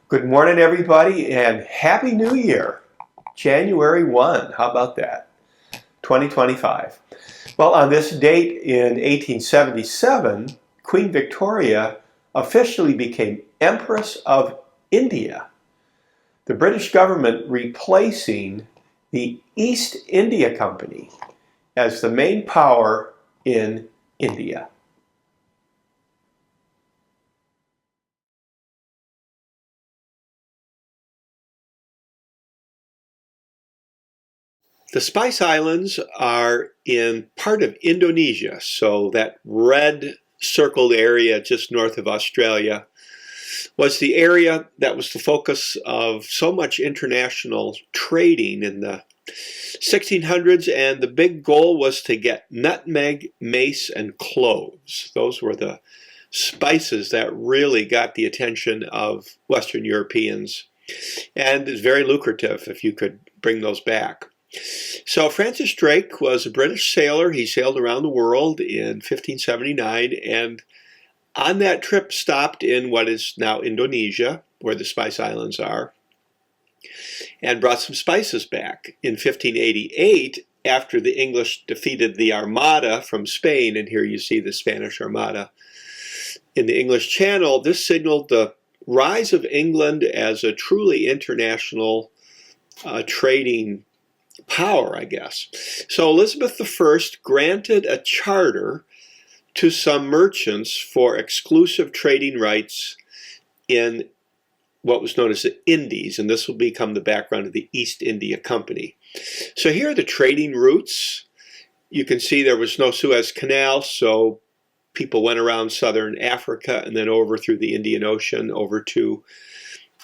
Good morning, everybody, and Happy New Year. January 1, how about that? 2025. Well, on this date in 1877, Queen Victoria officially became Empress of India, the British government replacing the East India Company as the main power in India. The Spice Islands are in part of Indonesia, so that red circled area just north of Australia was the area that was the focus of so much international trading in the 1600s, and the big goal was to get nutmeg, mace, and cloves. Those were the spices that really got the attention of Western Europeans, and it's very lucrative if you could bring those back. So Francis Drake was a British sailor. He sailed around the world in 1579, and on that trip stopped in what is now Indonesia, where the Spice Islands are, and brought some spices back. In 1588, after the English defeated the Armada from Spain, and here you see the Spanish Armada in the English Channel, this signaled the rise of England as a truly international trading power, I guess. So Elizabeth I granted a charter to some merchants for exclusive trading rights in what was known as the Indies, and this will become the background of the East India Company. So here are the trading routes. You can see there was no Suez Canal, so people went around southern Africa and then over through the Indian Ocean over to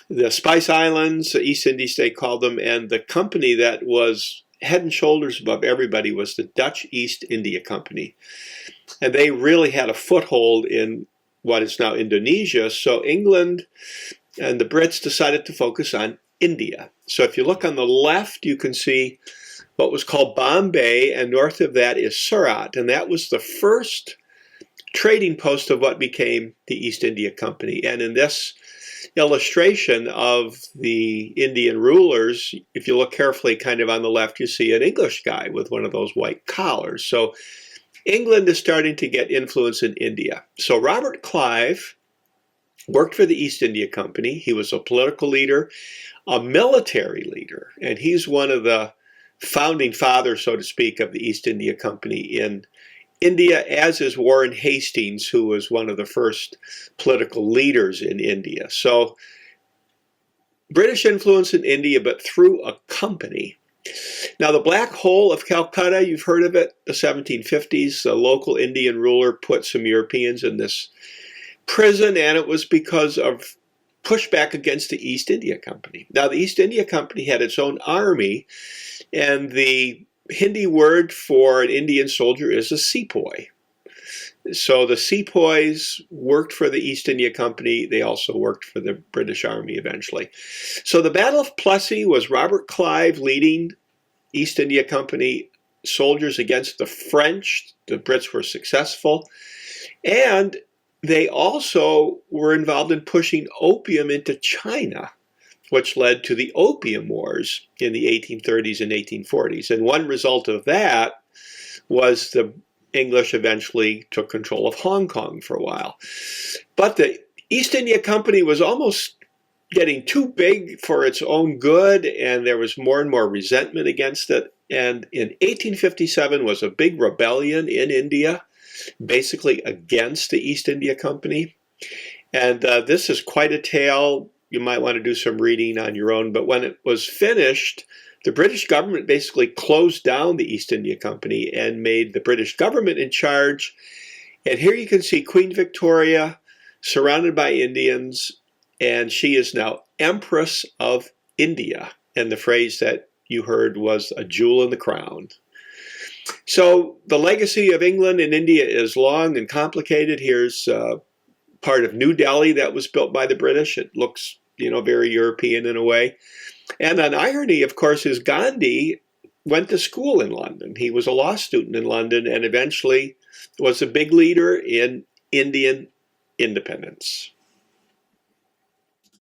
the Spice Islands, the East Indies they called them, and the company that was head and shoulders above everybody was the Dutch East India Company. And they really had a foothold in what is now Indonesia, so England and the Brits decided to focus on India. So if you look on the left, you can see what was called Bombay, and north of that is Surat, and that was the first trading post of what became the East India Company. And in this illustration of the Indian rulers, if you look carefully kind of on the left, you see an English guy with one of those white collars. So England is starting to get influence in India. So Robert Clive worked for the East India Company. He was a political leader, a military leader, and he's one of the founding fathers, so to speak, of the East India Company in India, as is Warren Hastings, who was one of the first political leaders in India. So British influence in India, but through a company. Now the Black Hole of Calcutta, you've heard of it, the 1750s. A local Indian ruler put some Europeans in this prison, and it was because of pushback against the East India Company. Now the East India Company had its own army, and the Hindi word for an Indian soldier is a sepoy. So the sepoys worked for the East India Company. They also worked for the British Army eventually. So the Battle of Plessy was Robert Clive leading East India Company soldiers against the French. The Brits were successful. And they also were involved in pushing opium into China, which led to the Opium Wars in the 1830s and 1840s. And one result of that was the English eventually took control of Hong Kong for a while. But the East India Company was almost getting too big for its own good, and there was more and more resentment against it. And in 1857 was a big rebellion in India, basically against the East India Company. And this is quite a tale. You might want to do some reading on your own. But when it was finished, the British government basically closed down the East India Company and made the British government in charge. And here you can see Queen Victoria surrounded by Indians, and she is now Empress of India. And the phrase that you heard was a jewel in the crown. So the legacy of England and India is long and complicated. Here's part of New Delhi that was built by the British. It looks, very European in a way. And an irony, of course, is Gandhi went to school in London. He was a law student in London and eventually was a big leader in Indian independence.